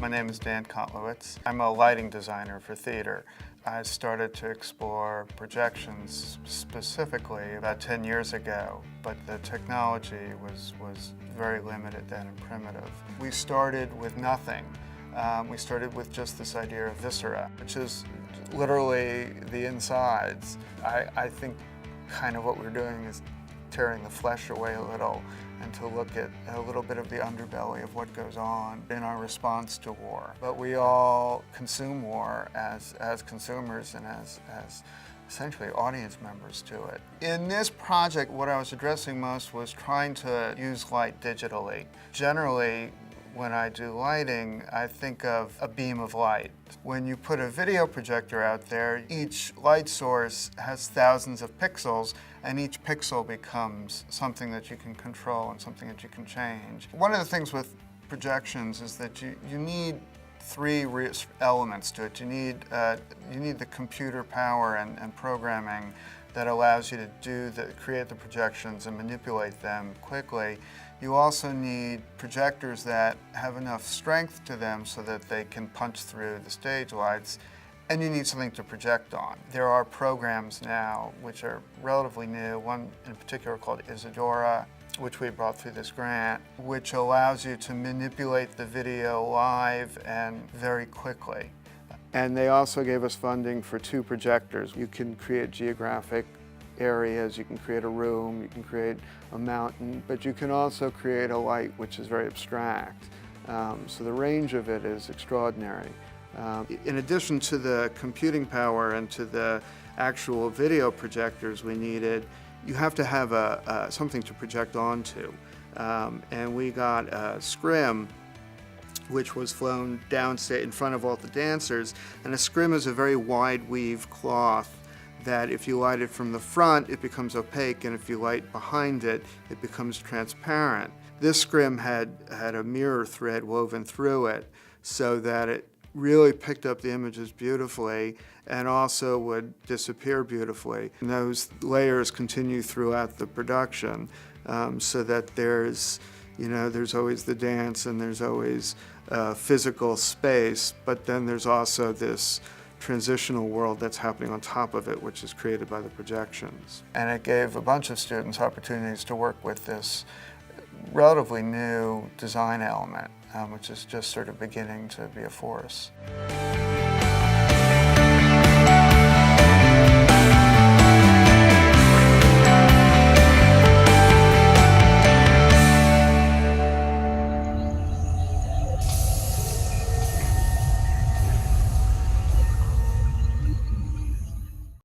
My name is Kotlowitz. I'm a lighting designer for theater. I started to explore projections specifically about 10 years ago, but the technology was very limited then and primitive. We started with nothing. We started with just this idea of viscera, which is literally the insides. I think kind of what we're doing is tearing the flesh away a little and to look at a little bit of the underbelly of what goes on in our response to war. But we all consume war as consumers and as essentially audience members to it. In this project, what I was addressing most was trying to use light digitally. Generally, when I do lighting, I think of a beam of light. When you put a video projector out there, each light source has thousands of pixels, and each pixel becomes something that you can control and something that you can change. One of the things with projections is that you need three elements to it. You need the computer power and programming that allows you to create the projections and manipulate them quickly. You also need projectors that have enough strength to them so that they can punch through the stage lights, and you need something to project on. There are programs now which are relatively new, one in particular called Isadora, which we brought through this grant, which allows you to manipulate the video live and very quickly. And they also gave us funding for 2 projectors. You can create geographic areas, you can create a room, you can create a mountain, but you can also create a light which is very abstract. So the range of it is extraordinary. In addition to the computing power and to the actual video projectors we needed, you have to have something to project onto. And we got a scrim which was flown downstage in front of all the dancers. And a scrim is a very wide weave cloth that if you light it from the front, it becomes opaque, and if you light behind it, it becomes transparent. This scrim had a mirror thread woven through it so that it really picked up the images beautifully and also would disappear beautifully. And those layers continue throughout the production so that there's always the dance and there's always physical space, but then there's also this transitional world that's happening on top of it, which is created by the projections. And it gave a bunch of students opportunities to work with this relatively new design element, which is just sort of beginning to be a force.